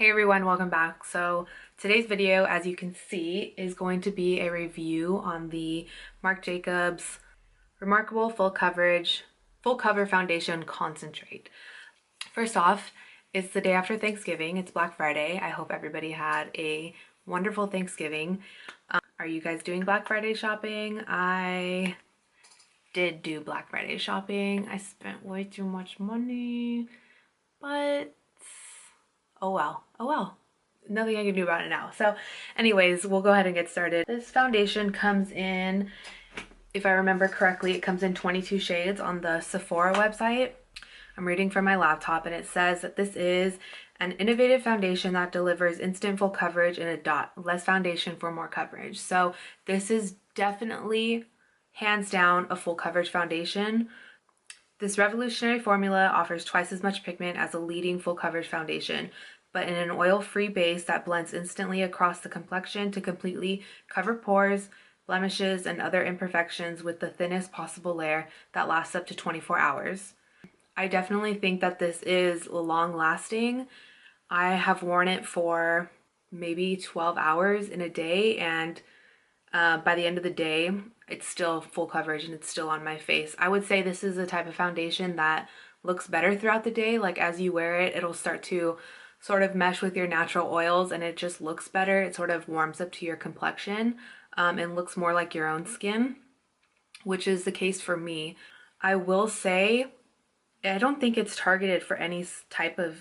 Hey everyone, welcome back. So today's video, as you can see, is going to be a review on the Marc Jacobs Remarkable Full Cover Foundation Concentrate. First off, it's the day after Thanksgiving. It's Black Friday. I hope everybody had a wonderful Thanksgiving. Are you guys doing Black Friday shopping? I did do Black Friday shopping. I spent way too much money, but oh well, oh well. Nothing I can do about it now. So anyways, we'll go ahead and get started. This foundation comes in, if I remember correctly, it comes in 22 shades on the Sephora website. I'm reading from my laptop and it says that this is an innovative foundation that delivers instant full coverage in a dot. Less foundation for more coverage. So this is definitely, hands down, a full coverage foundation. This revolutionary formula offers twice as much pigment as a leading full coverage foundation, but in an oil-free base that blends instantly across the complexion to completely cover pores, blemishes, and other imperfections with the thinnest possible layer that lasts up to 24 hours. I definitely think that this is long-lasting. I have worn it for maybe 12 hours in a day, and by the end of the day, it's still full coverage and it's still on my face. I would say this is a type of foundation that looks better throughout the day. Like as you wear it, it'll start to sort of mesh with your natural oils and it just looks better. It sort of warms up to your complexion and looks more like your own skin, which is the case for me. I will say, I don't think it's targeted for any type of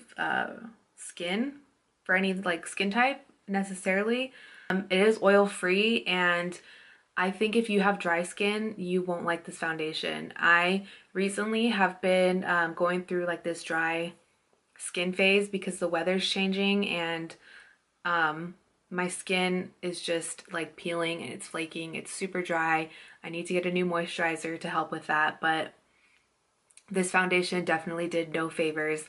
skin, for any like skin type necessarily. It is oil free, and I think if you have dry skin, you won't like this foundation. I recently have been going through like this dry skin phase because the weather's changing and my skin is just like peeling and it's flaking. It's super dry. I need to get a new moisturizer to help with that, but this foundation definitely did no favors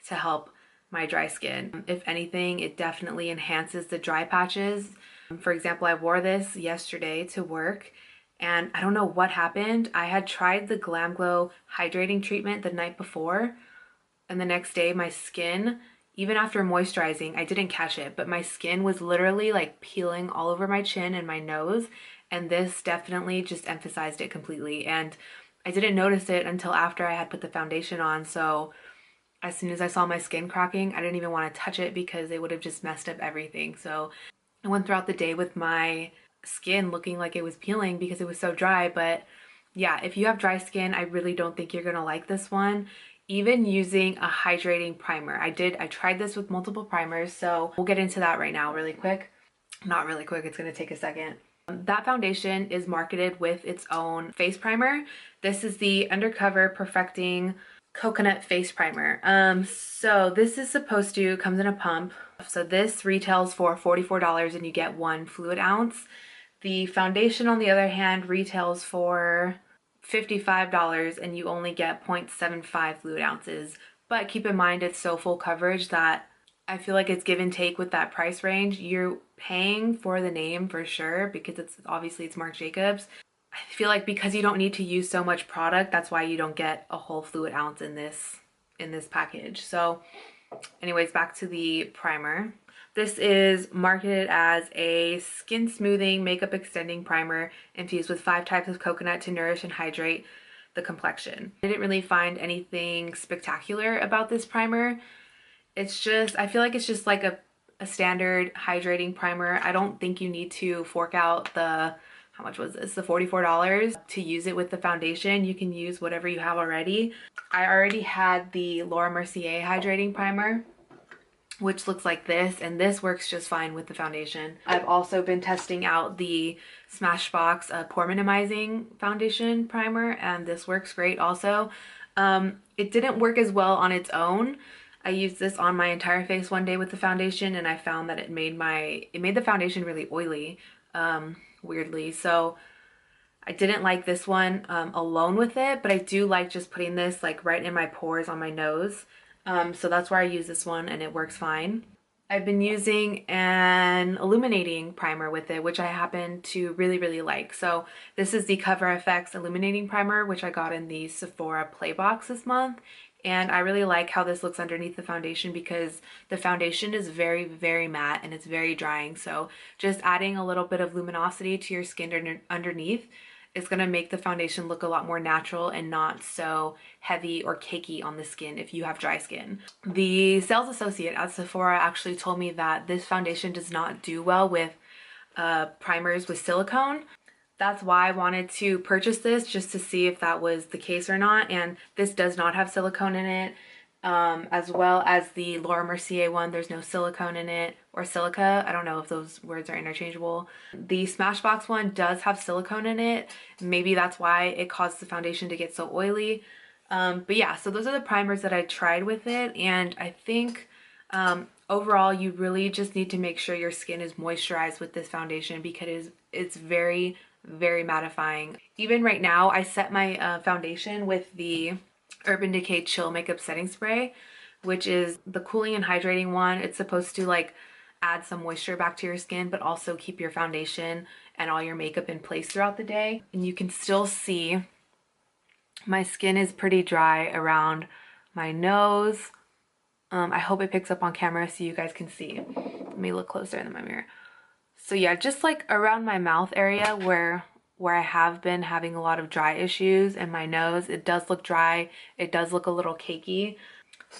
to help my dry skin. If anything, it definitely enhances the dry patches. For example, I wore this yesterday to work and I don't know what happened. I had tried the Glam Glow hydrating treatment the night before, and the next day my skin, even after moisturizing, I didn't catch it, but my skin was literally like peeling all over my chin and my nose, and this definitely just emphasized it completely. And I didn't notice it until after I had put the foundation on, so as soon as I saw my skin cracking, I didn't even want to touch it because it would have just messed up everything. So I went throughout the day with my skin looking like it was peeling because it was so dry. But yeah, if you have dry skin, I really don't think you're gonna like this one. Even using a hydrating primer. I tried this with multiple primers, so we'll get into that right now really quick. Not really quick, it's gonna take a second. That foundation is marketed with its own face primer. This is the Undercover Perfecting Coconut Face Primer. So this is supposed to, comes in a pump. So this retails for $44 and you get 1 fluid ounce. The foundation, on the other hand, retails for $55 and you only get 0.75 fluid ounces. But keep in mind, it's so full coverage that I feel like it's give and take with that price range. You're paying for the name for sure because it's obviously it's Marc Jacobs. I feel like because you don't need to use so much product, that's why you don't get a whole fluid ounce in this package. So anyways, back to the primer. This is marketed as a skin smoothing, makeup extending primer infused with 5 types of coconut to nourish and hydrate the complexion. I didn't really find anything spectacular about this primer. It's just, I feel like it's just like a standard hydrating primer. I don't think you need to fork out the, how much was this? The $44 to use it with the foundation. You can use whatever you have already. I already had the Laura Mercier hydrating primer, which looks like this, and this works just fine with the foundation. I've also been testing out the Smashbox Pore Minimizing Foundation Primer, and this works great also. It didn't work as well on its own. I used this on my entire face one day with the foundation, and I found that it made the foundation really oily, weirdly. So I didn't like this one alone with it, but I do like just putting this like right in my pores on my nose. So that's where I use this one and it works fine. I've been using an Illuminating primer with it, which I happen to really like. So this is the Cover FX Illuminating Primer, which I got in the Sephora Play box this month. And I really like how this looks underneath the foundation because the foundation is very, very matte and it's very drying. So just adding a little bit of luminosity to your skin underneath is going to make the foundation look a lot more natural and not so heavy or cakey on the skin if you have dry skin. The sales associate at Sephora actually told me that this foundation does not do well with primers with silicone. That's why I wanted to purchase this, just to see if that was the case or not. And this does not have silicone in it, as well as the Laura Mercier one. There's no silicone in it, or silica. I don't know if those words are interchangeable. The Smashbox one does have silicone in it. Maybe that's why it caused the foundation to get so oily. But yeah, so those are the primers that I tried with it. And I think overall, you really just need to make sure your skin is moisturized with this foundation because it's very, very mattifying. Even right now, I set my foundation with the Urban Decay Chill Makeup Setting Spray, which is the cooling and hydrating one. It's supposed to like add some moisture back to your skin, but also keep your foundation and all your makeup in place throughout the day. And you can still see my skin is pretty dry around my nose. I hope it picks up on camera so you guys can see. Let me look closer in my mirror. So yeah, just like around my mouth area where I have been having a lot of dry issues, and my nose, it does look dry. It does look a little cakey.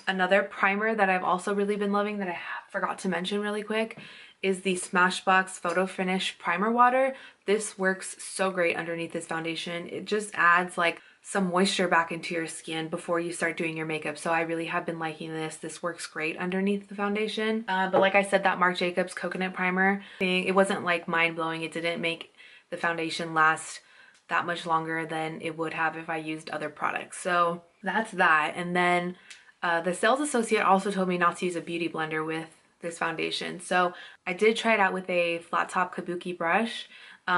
Another primer that I've also really been loving that I forgot to mention really quick is the Smashbox Photo Finish Primer Water. This works so great underneath this foundation. It just adds like some moisture back into your skin before you start doing your makeup. So I really have been liking this. This works great underneath the foundation. But like I said, that Marc Jacobs coconut primer thing, it wasn't like mind-blowing. It didn't make the foundation last that much longer than it would have if I used other products. So that's that. And then the sales associate also told me not to use a beauty blender with this foundation. So I did try it out with a flat top kabuki brush,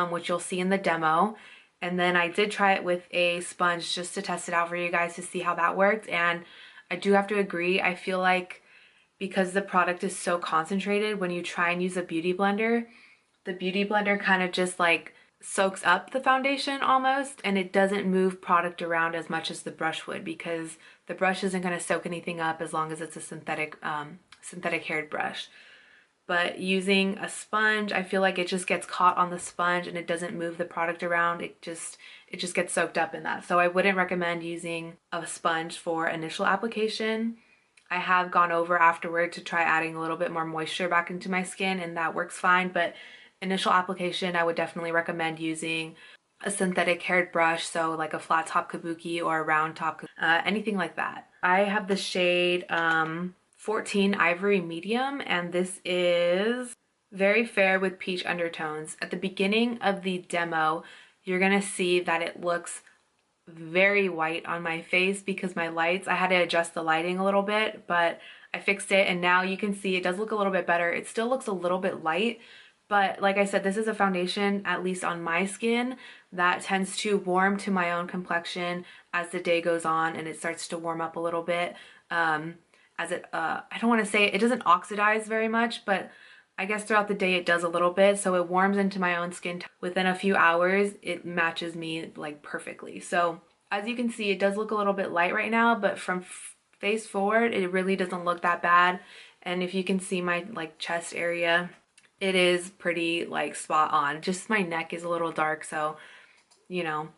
which you'll see in the demo. And then I did try it with a sponge just to test it out for you guys to see how that worked. And I do have to agree, I feel like because the product is so concentrated, when you try and use a beauty blender, the beauty blender kind of just like soaks up the foundation almost, and it doesn't move product around as much as the brush would, because the brush isn't going to soak anything up as long as it's a synthetic haired brush. But using a sponge, I feel like it just gets caught on the sponge and it doesn't move the product around. It just gets soaked up in that. So I wouldn't recommend using a sponge for initial application. I have gone over afterward to try adding a little bit more moisture back into my skin, and that works fine. But initial application, I would definitely recommend using a synthetic haired brush, so like a flat top kabuki or a round top, anything like that. I have the shade 14 Ivory Medium, and this is very fair with peach undertones. At the beginning of the demo, you're gonna see that it looks very white on my face because my lights, I had to adjust the lighting a little bit, but I fixed it and now you can see it does look a little bit better. It still looks a little bit light, but like I said, this is a foundation, at least on my skin, that tends to warm to my own complexion as the day goes on and it starts to warm up a little bit. As it, I don't want to say it doesn't oxidize very much, but I guess throughout the day it does a little bit. So it warms into my own skin. Within a few hours, it matches me like perfectly. So as you can see, it does look a little bit light right now, but from face forward, it really doesn't look that bad. And if you can see my like chest area, it is pretty like spot on. Just my neck is a little dark, so you know,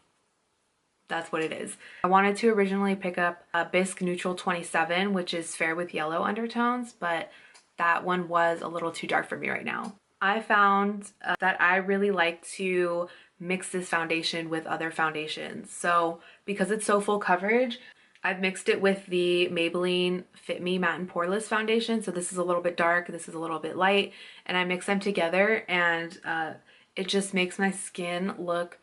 that's what it is. I wanted to originally pick up a Bisque Neutral 27, which is fair with yellow undertones, but that one was a little too dark for me right now. I found that I really like to mix this foundation with other foundations. So because it's so full coverage, I've mixed it with the Maybelline Fit Me Matte and Poreless foundation. So this is a little bit dark, this is a little bit light, and I mix them together, and it just makes my skin look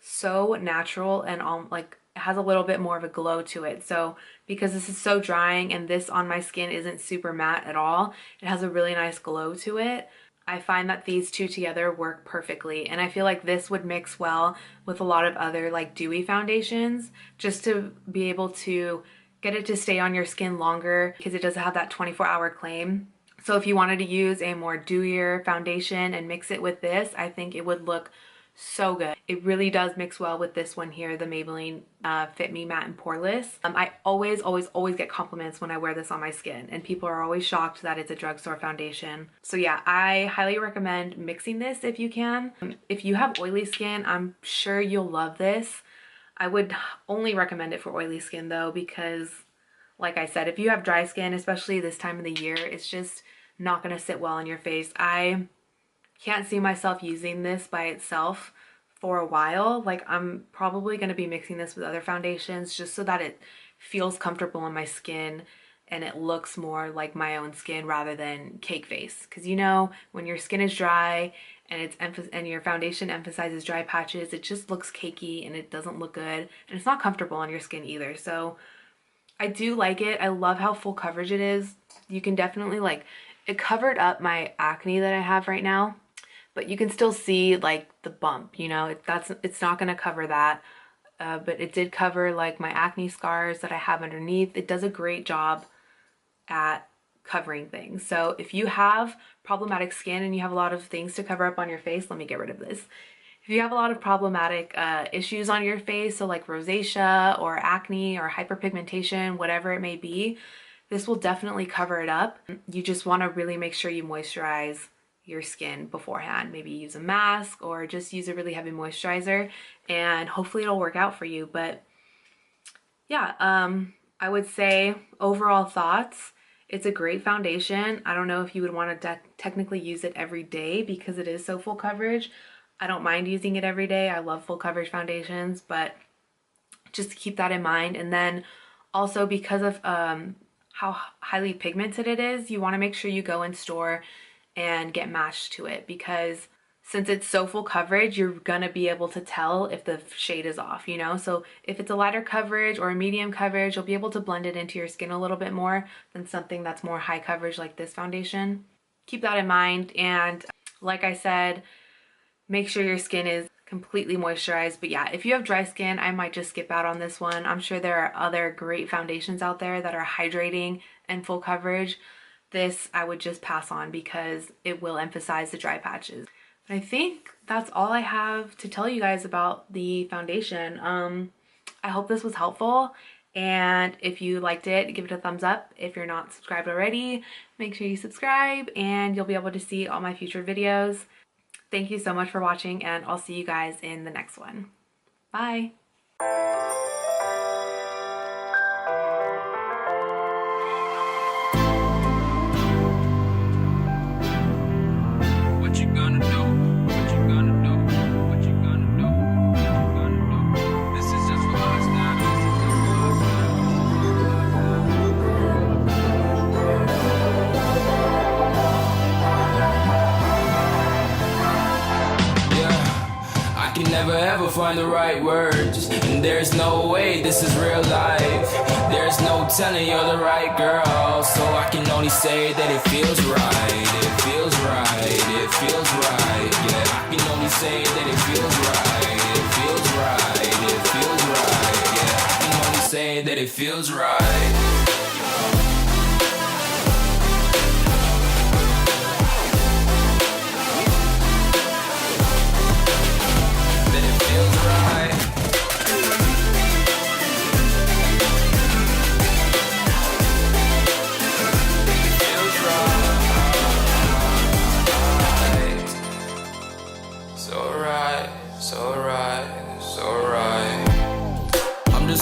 so natural and like it has a little bit more of a glow to it. So because this is so drying and this on my skin isn't super matte at all, it has a really nice glow to it. I find that these two together work perfectly, and I feel like this would mix well with a lot of other like dewy foundations, just to be able to get it to stay on your skin longer, because it does have that 24-hour claim. So if you wanted to use a more dewier foundation and mix it with this, I think it would look So good. It really does mix well with this one here, the Maybelline Fit Me Matte and Poreless. I always get compliments when I wear this on my skin, and people are always shocked that it's a drugstore foundation. So yeah, I highly recommend mixing this if you can. If you have oily skin, I'm sure you'll love this. I would only recommend it for oily skin though, because like I said, if you have dry skin, especially this time of the year, it's just not gonna sit well on your face. I can't see myself using this by itself for a while. Like, I'm probably going to be mixing this with other foundations just so that it feels comfortable on my skin and it looks more like my own skin rather than cake face. Because you know, when your skin is dry and and your foundation emphasizes dry patches, it just looks cakey and it doesn't look good, and it's not comfortable on your skin either. So I do like it. I love how full coverage it is. You can definitely, like, it covered up my acne that I have right now, but you can still see like the bump, you know, it's not going to cover that. But it did cover like my acne scars that I have underneath. It does a great job at covering things. So if you have problematic skin and you have a lot of things to cover up on your face, let me get rid of this. If you have a lot of problematic issues on your face, so like rosacea or acne or hyperpigmentation, whatever it may be, this will definitely cover it up. You just want to really make sure you moisturize your skin beforehand. Maybe use a mask or just use a really heavy moisturizer, and hopefully it'll work out for you. But yeah, I would say overall thoughts, it's a great foundation. I don't know if you would want to technically use it every day because it is so full coverage. I don't mind using it every day. I love full coverage foundations, but just keep that in mind. And then also, because of how highly pigmented it is, you want to make sure you go in store and get matched to it, because since it's so full coverage, you're gonna be able to tell if the shade is off, you know? So if it's a lighter coverage or a medium coverage, you'll be able to blend it into your skin a little bit more than something that's more high coverage like this foundation. Keep that in mind. And like I said, make sure your skin is completely moisturized. But yeah, if you have dry skin, I might just skip out on this one. I'm sure there are other great foundations out there that are hydrating and full coverage. This I would just pass on because it will emphasize the dry patches. But I think that's all I have to tell you guys about the foundation. I hope this was helpful, and if you liked it, give it a thumbs up. If you're not subscribed already, make sure you subscribe and you'll be able to see all my future videos. Thank you so much for watching, and I'll see you guys in the next one. Bye! Never ever find the right words, and there's no way this is real life. There's no telling you're the right girl, so I can only say that it feels right. It feels right, it feels right. Yeah, I can only say that it feels right. It feels right, it feels right. Yeah, I can only say that it feels right.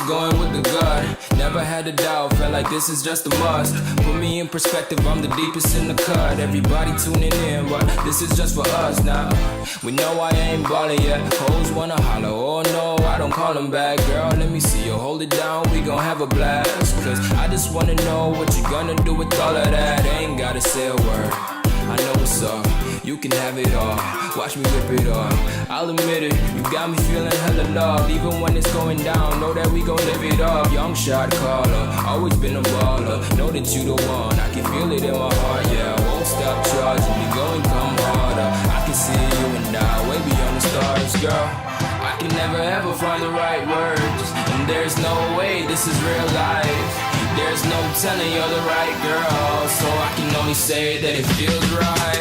Going with the gut, never had a doubt, felt like this is just a must. Put me in perspective, I'm the deepest in the cut. Everybody tuning in, but this is just for us now. We know I ain't ballin' yet, hoes wanna holler, oh no, I don't call them back. Girl, let me see you hold it down, we gon' have a blast. Cause I just wanna know what you gonna do with all of that. Ain't gotta say a word, I know what's up. You can have it all, watch me rip it off. I'll admit it, you got me feeling hella love. Even when it's going down, know that we gon' live it up. Young shot caller, always been a baller. Know that you the one, I can feel it in my heart. Yeah, I won't stop charging me, going come harder. I can see you and I, way beyond the stars, girl. I can never ever find the right words, and there's no way this is real life. There's no telling you're the right girl, so I can only say that it feels right.